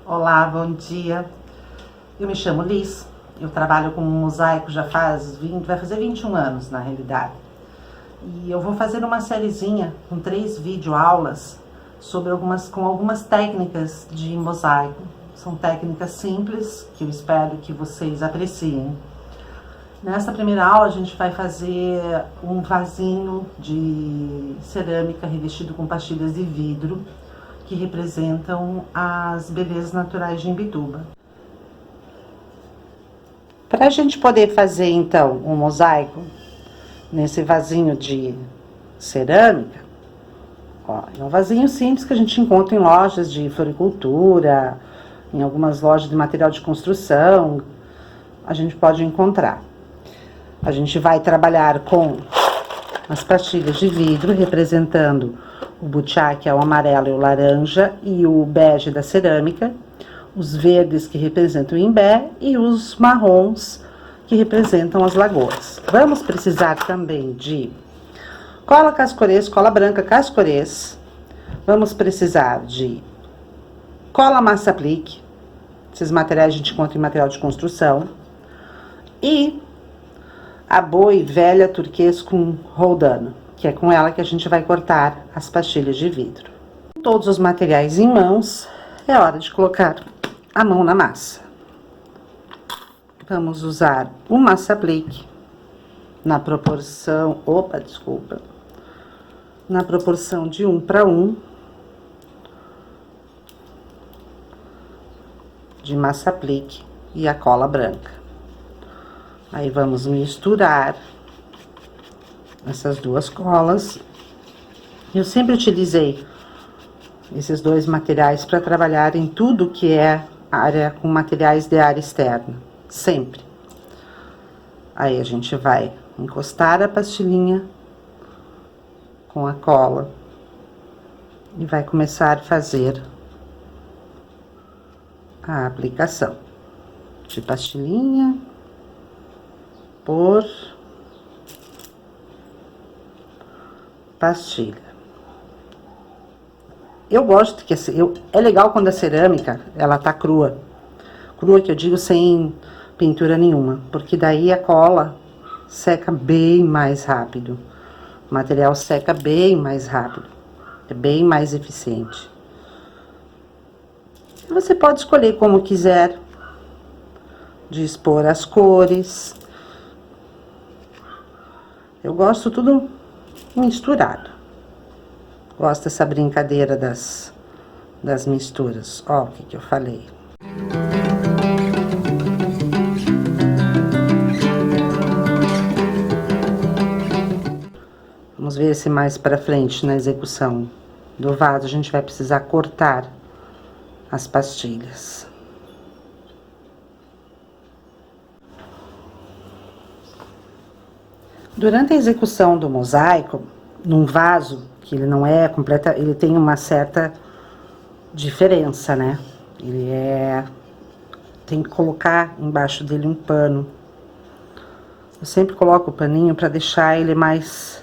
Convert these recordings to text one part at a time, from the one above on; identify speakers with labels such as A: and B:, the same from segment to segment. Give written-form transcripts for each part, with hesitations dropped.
A: Olá, bom dia. Eu me chamo Liz, eu trabalho com mosaico já vai fazer 21 anos na realidade. E eu vou fazer uma sériezinha com 3 videoaulas com algumas técnicas de mosaico. São técnicas simples que eu espero que vocês apreciem. Nessa primeira aula a gente vai fazer um vasinho de cerâmica revestido com pastilhas de vidro que representam as belezas naturais de Imbituba. Para a gente poder fazer então um mosaico nesse vasinho de cerâmica, ó, é um vasinho simples que a gente encontra em lojas de floricultura, em algumas lojas de material de construção, a gente pode encontrar. A gente vai trabalhar com as pastilhas de vidro representando o butiá, que é o amarelo e o laranja, e o bege da cerâmica, os verdes que representam o imbé e os marrons que representam as lagoas. Vamos precisar também de cola cascorês, cola branca cascorês. Vamos precisar de cola massa aplique. Esses materiais a gente encontra em material de construção. E a boi velha turquês com roldano, que é com ela que a gente vai cortar as pastilhas de vidro. Com todos os materiais em mãos, é hora de colocar a mão na massa. Vamos usar o massa aplique na proporção, na proporção de 1 para 1 de massa aplique e a cola branca. Aí vamos misturar essas duas colas. Eu sempre utilizei esses dois materiais para trabalhar em tudo que é área com materiais de área externa, sempre. Aí a gente vai encostar a pastilhinha com a cola e vai começar a fazer a aplicação de pastilhinha por pastilha. Eu gosto que é legal quando a cerâmica ela tá crua que eu digo sem pintura nenhuma, porque daí a cola seca bem mais rápido, o material seca bem mais rápido, é bem mais eficiente. Você pode escolher como quiser de expor as cores. Eu gosto tudo misturado. Gosto dessa brincadeira das misturas. Ó, o que eu falei. Vamos ver se mais pra frente na execução do vaso a gente vai precisar cortar as pastilhas. Durante a execução do mosaico, num vaso, que ele não é completa, ele tem uma certa diferença, né? Tem que colocar embaixo dele um pano. Eu sempre coloco o paninho para deixar ele mais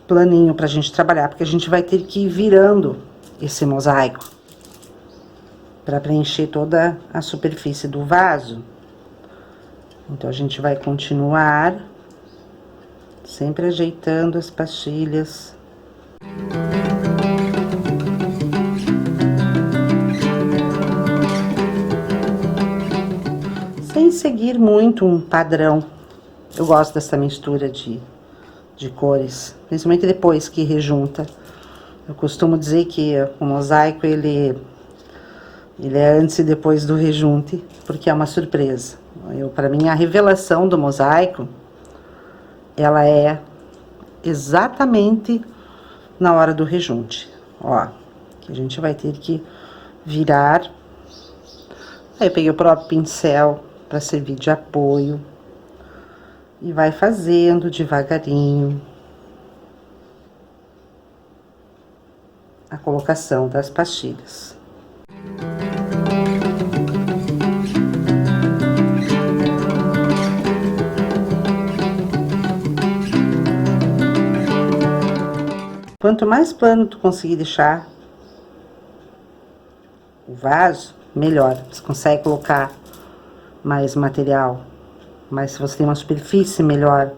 A: planinho pra gente trabalhar, porque a gente vai ter que ir virando esse mosaico para preencher toda a superfície do vaso. Então, a gente vai continuar sempre ajeitando as pastilhas. Sem seguir muito um padrão. Eu gosto dessa mistura de cores, principalmente depois que rejunta. Eu costumo dizer que o mosaico, ele é antes e depois do rejunte, porque é uma surpresa. Para mim, a revelação do mosaico, ela é exatamente na hora do rejunte. Ó, que a gente vai ter que virar. Aí eu peguei o próprio pincel para servir de apoio e vai fazendo devagarinho a colocação das pastilhas. Quanto mais plano tu conseguir deixar, o vaso, melhor. Você consegue colocar mais material, mas se você tem uma superfície melhor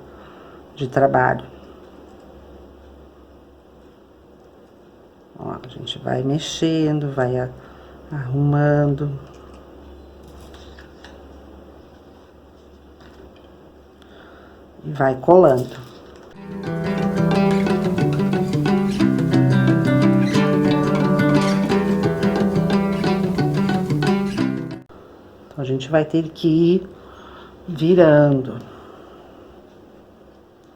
A: de trabalho. Ó, a gente vai mexendo, vai arrumando. E vai colando. Então, a gente vai ter que ir virando.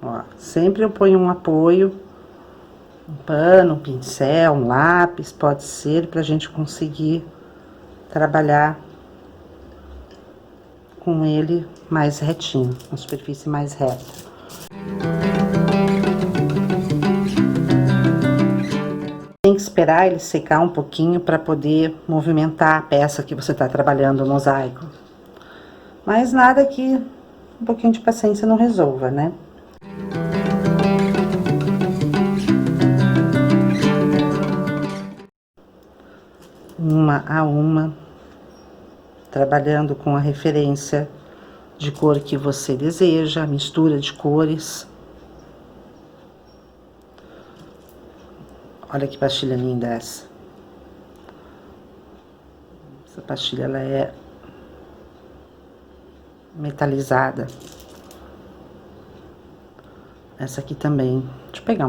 A: Ó, sempre eu ponho um apoio, um pano, um pincel, um lápis, pode ser, pra gente conseguir trabalhar com ele mais retinho, uma superfície mais reta. Tem que esperar ele secar um pouquinho para poder movimentar a peça que você está trabalhando o mosaico. Mas nada que um pouquinho de paciência não resolva, né? Uma a uma, trabalhando com a referência de cor que você deseja, a mistura de cores. Olha que pastilha linda essa. Essa pastilha, ela é metalizada. Essa aqui também. Deixa eu pegar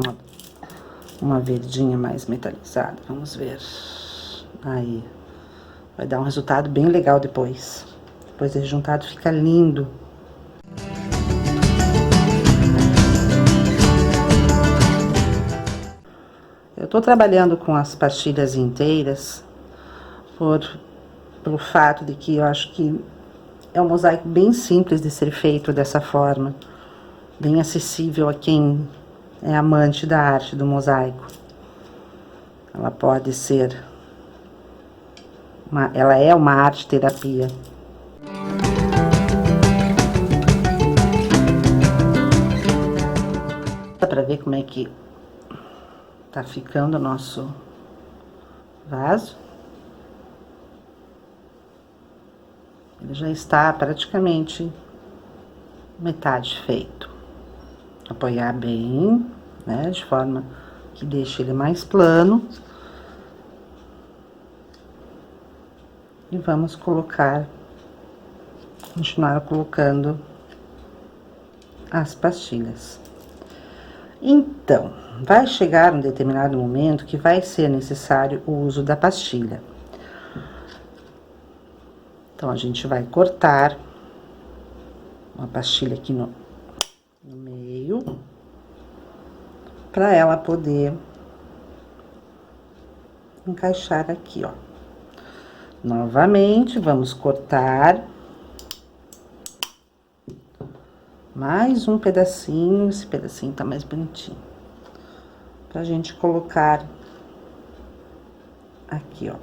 A: uma verdinha mais metalizada, vamos ver. Aí, vai dar um resultado bem legal depois. Depois de juntado fica lindo. Eu tô trabalhando com as pastilhas inteiras pelo fato de que eu acho que é um mosaico bem simples de ser feito dessa forma, bem acessível a quem é amante da arte do mosaico. Ela pode ser ela é uma arte terapia. Dá pra ver como é que tá ficando o nosso vaso. Ele já está praticamente metade feito. Apoiar bem, né, de forma que deixe ele mais plano. E vamos continuar colocando as pastilhas. Então, vai chegar um determinado momento que vai ser necessário o uso da pastilha. Então, a gente vai cortar uma pastilha aqui no meio, para ela poder encaixar aqui, ó. Novamente, vamos cortar mais um pedacinho, esse pedacinho tá mais bonitinho, pra gente colocar aqui, ó.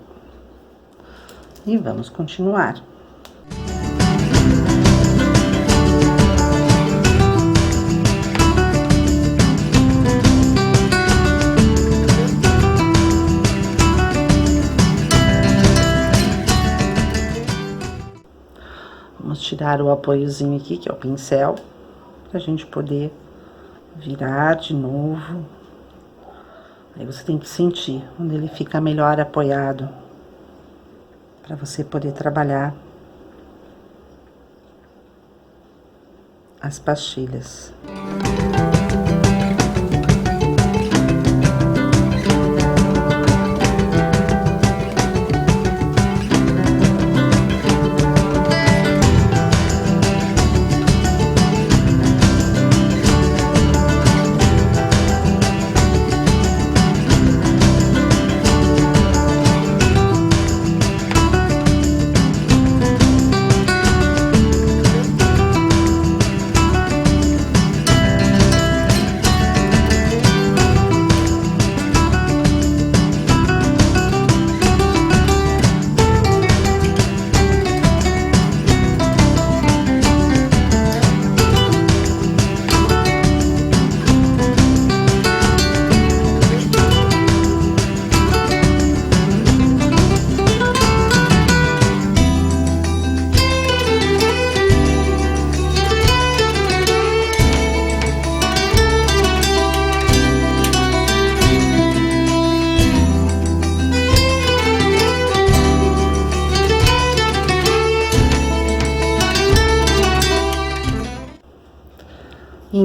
A: E vamos continuar. Vamos tirar o apoiozinho aqui, que é o pincel, pra gente poder virar de novo. Aí você tem que sentir onde ele fica melhor apoiado, para você poder trabalhar as pastilhas.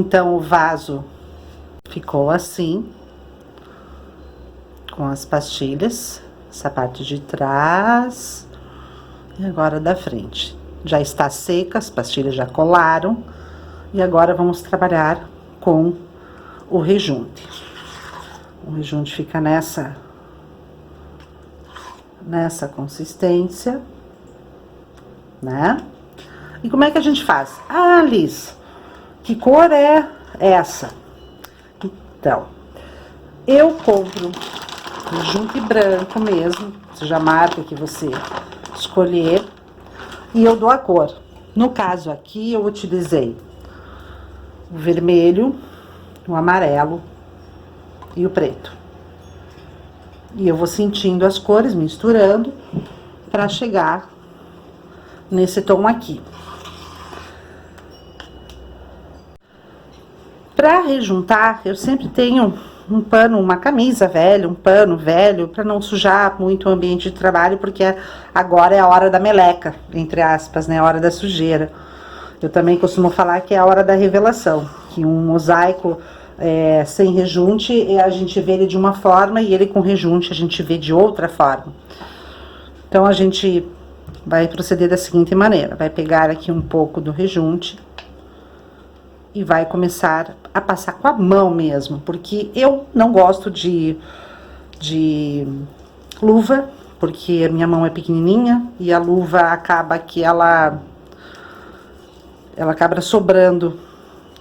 A: Então, o vaso ficou assim, com as pastilhas, essa parte de trás e agora da frente. Já está seca, as pastilhas já colaram, e agora vamos trabalhar com o rejunte. O rejunte fica nessa consistência, né? E como é que a gente faz? Ah, Liz, que cor é essa? Então, eu compro rejunte branco mesmo, seja a marca que você escolher, e eu dou a cor. No caso aqui, eu utilizei o vermelho, o amarelo e o preto. E eu vou sentindo as cores, misturando, para chegar nesse tom aqui. Para rejuntar, eu sempre tenho um pano, uma camisa velha, um pano velho, para não sujar muito o ambiente de trabalho, porque agora é a hora da meleca, entre aspas, né? A hora da sujeira. Eu também costumo falar que é a hora da revelação, que um mosaico sem rejunte, a gente vê ele de uma forma, e ele com rejunte a gente vê de outra forma. Então, a gente vai proceder da seguinte maneira: vai pegar aqui um pouco do rejunte e vai começar a passar com a mão mesmo, porque eu não gosto de luva, porque a minha mão é pequenininha e a luva acaba que ela acaba sobrando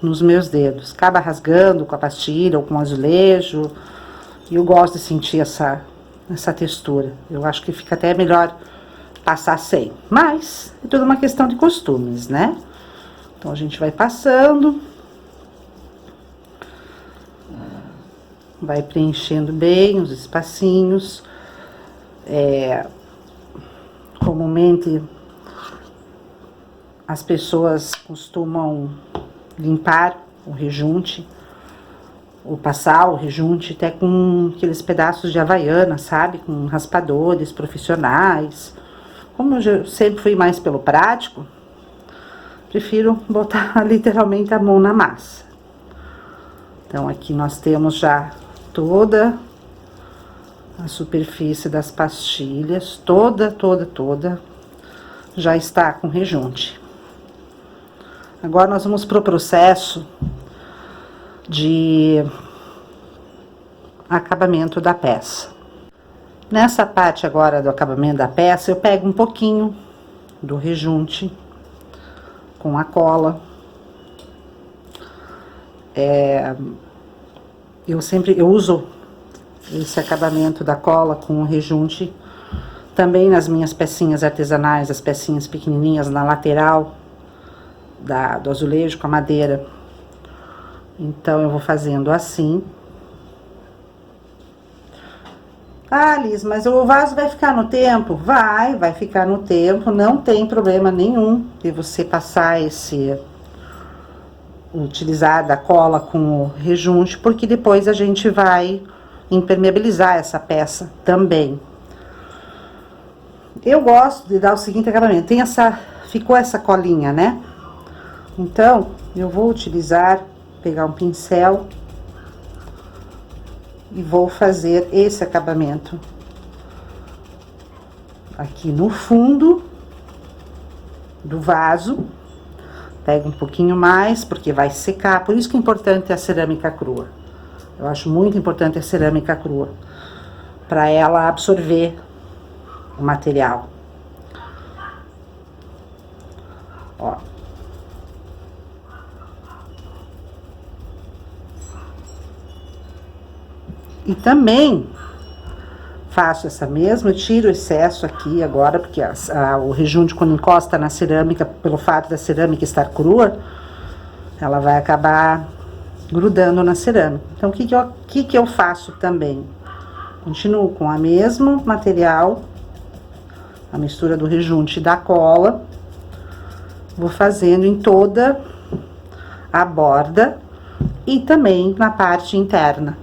A: nos meus dedos, acaba rasgando com a pastilha ou com o azulejo, e eu gosto de sentir essa textura. Eu acho que fica até melhor passar sem, mas é tudo uma questão de costumes, né? Então, a gente vai passando, vai preenchendo bem os espacinhos. Comumente, as pessoas costumam limpar o rejunte, ou passar o rejunte até com aqueles pedaços de havaiana, sabe? Com raspadores profissionais. Como eu sempre fui mais pelo prático, prefiro botar literalmente a mão na massa. Então, aqui nós temos já toda a superfície das pastilhas, toda, já está com rejunte. Agora, nós vamos pro processo de acabamento da peça. Nessa parte agora do acabamento da peça, eu pego um pouquinho do rejunte com a cola. Eu uso esse acabamento da cola com o rejunte também nas minhas pecinhas artesanais, as pecinhas pequenininhas na lateral do azulejo com a madeira. Então, eu vou fazendo assim. Ah, Liz, mas o vaso vai ficar no tempo? Vai ficar no tempo, não tem problema nenhum de você passar utilizar da cola com o rejunte, porque depois a gente vai impermeabilizar essa peça também. Eu gosto de dar o seguinte acabamento, ficou essa colinha, né? Então, eu vou pegar um pincel e vou fazer esse acabamento aqui no fundo do vaso. Pego um pouquinho mais, porque vai secar, por isso que é importante a cerâmica crua. Eu acho muito importante a cerâmica crua, para ela absorver o material. Ó. E também faço essa mesma, eu tiro o excesso aqui agora, porque o rejunte, quando encosta na cerâmica, pelo fato da cerâmica estar crua, ela vai acabar grudando na cerâmica. Então, o que eu faço também? Continuo com o mesmo material, a mistura do rejunte e da cola, vou fazendo em toda a borda e também na parte interna.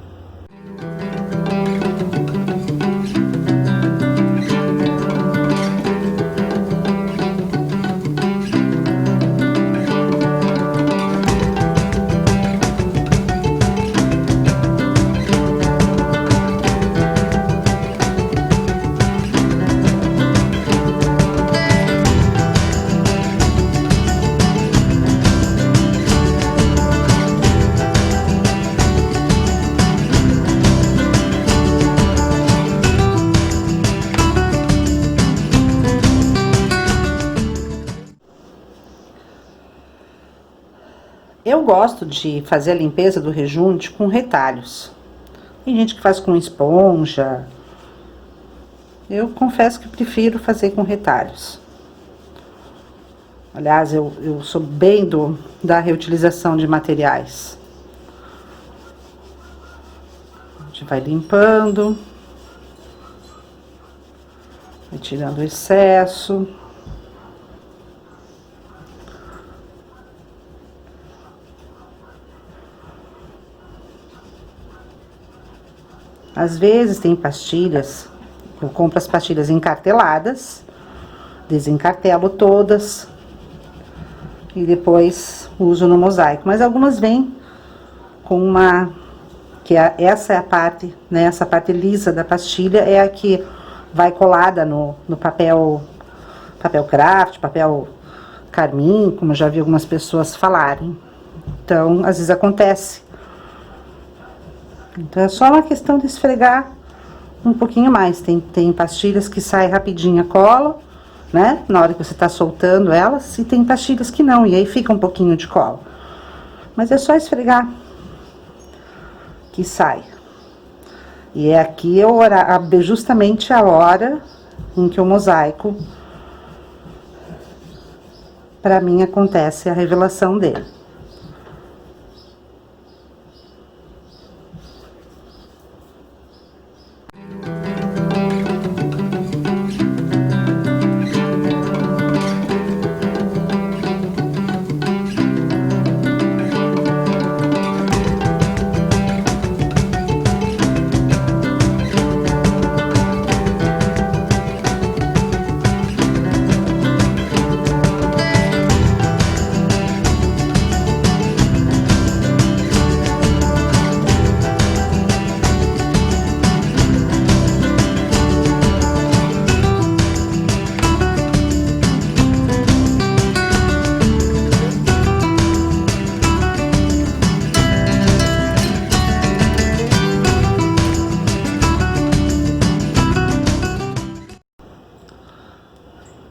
A: Eu gosto de fazer a limpeza do rejunte com retalhos. Tem gente que faz com esponja. Eu confesso que prefiro fazer com retalhos. Aliás, eu sou bem da reutilização de materiais. A gente vai limpando, vai tirando o excesso. Às vezes tem pastilhas, eu compro as pastilhas encarteladas, desencartelo todas e depois uso no mosaico. Mas algumas vêm com essa é a parte, né? Essa parte lisa da pastilha é a que vai colada no papel craft, papel carmim, como eu já vi algumas pessoas falarem. Então, às vezes acontece. Então, é só uma questão de esfregar um pouquinho mais. Tem pastilhas que saem rapidinho a cola, né? Na hora que você tá soltando elas. E tem pastilhas que não, e aí fica um pouquinho de cola. Mas é só esfregar que sai. E é aqui justamente a hora em que o mosaico, pra mim, acontece a revelação dele.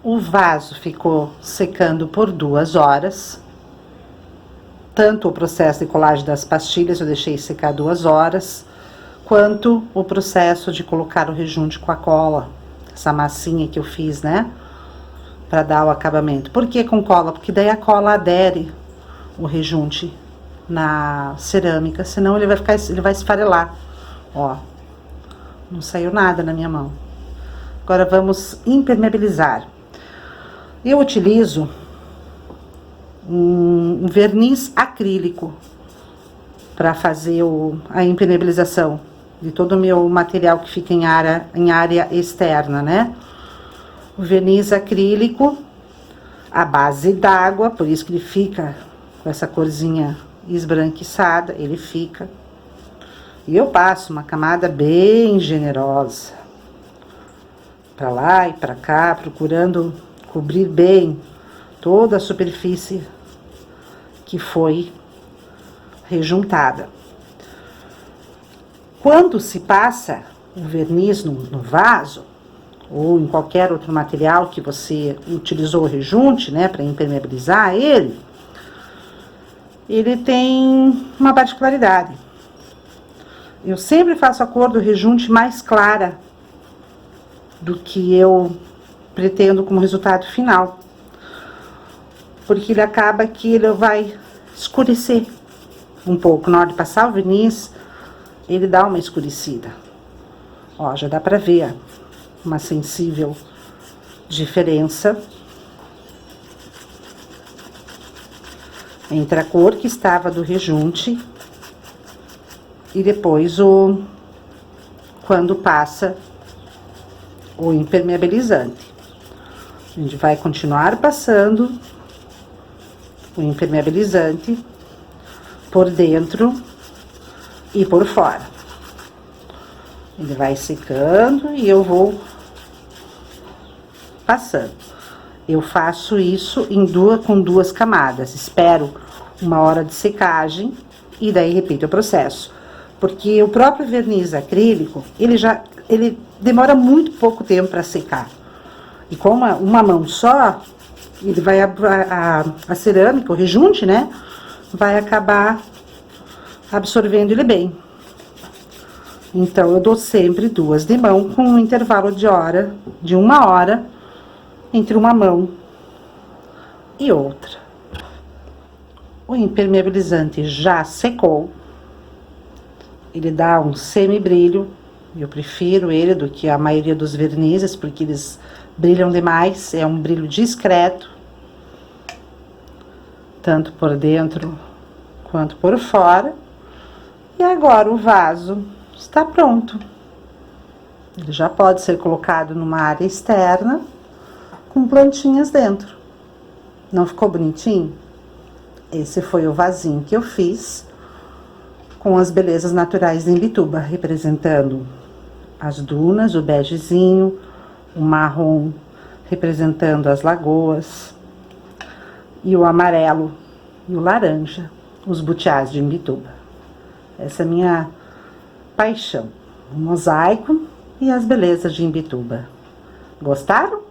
A: O vaso ficou secando por 2 horas. Tanto o processo de colagem das pastilhas, eu deixei secar 2 horas, quanto o processo de colocar o rejunte com a cola, essa massinha que eu fiz, né? Pra dar o acabamento. Por que com cola? Porque daí a cola adere o rejunte na cerâmica, senão ele vai esfarelar. Ó, não saiu nada na minha mão. Agora vamos impermeabilizar. Eu utilizo um verniz acrílico para fazer a impermeabilização de todo o meu material que fica em área externa, né? O verniz acrílico, à base d'água, por isso que ele fica com essa corzinha esbranquiçada, ele fica. E eu passo uma camada bem generosa, para lá e para cá, procurando cobrir bem toda a superfície que foi rejuntada. Quando se passa o verniz no vaso, ou em qualquer outro material que você utilizou o rejunte, né, para impermeabilizar ele tem uma particularidade. Eu sempre faço a cor do rejunte mais clara do que eu pretendo como resultado final, porque ele acaba que ele vai escurecer um pouco. Na hora de passar o verniz, ele dá uma escurecida. Ó, já dá pra ver uma sensível diferença entre a cor que estava do rejunte e depois quando passa o impermeabilizante. A gente vai continuar passando o impermeabilizante por dentro e por fora. Ele vai secando e eu vou passando. Eu faço isso com 2 camadas. Espero 1 hora de secagem e daí repito o processo. Porque o próprio verniz acrílico, ele demora muito pouco tempo para secar. E com uma mão só, ele vai a cerâmica, o rejunte, né? vai acabar absorvendo ele bem. Então, eu dou sempre 2 de mão com um intervalo de 1 hora, entre uma mão e outra. O impermeabilizante já secou. Ele dá um semi-brilho. Eu prefiro ele do que a maioria dos vernizes, porque eles brilham demais. É um brilho discreto, tanto por dentro quanto por fora. E agora o vaso está pronto. Ele já pode ser colocado numa área externa, com plantinhas dentro. Não ficou bonitinho? Esse foi o vasinho que eu fiz com as belezas naturais de Imbituba, representando as dunas, o begezinho, o marrom representando as lagoas, e o amarelo e o laranja, os butiás de Imbituba. Essa é a minha paixão, o mosaico e as belezas de Imbituba. Gostaram?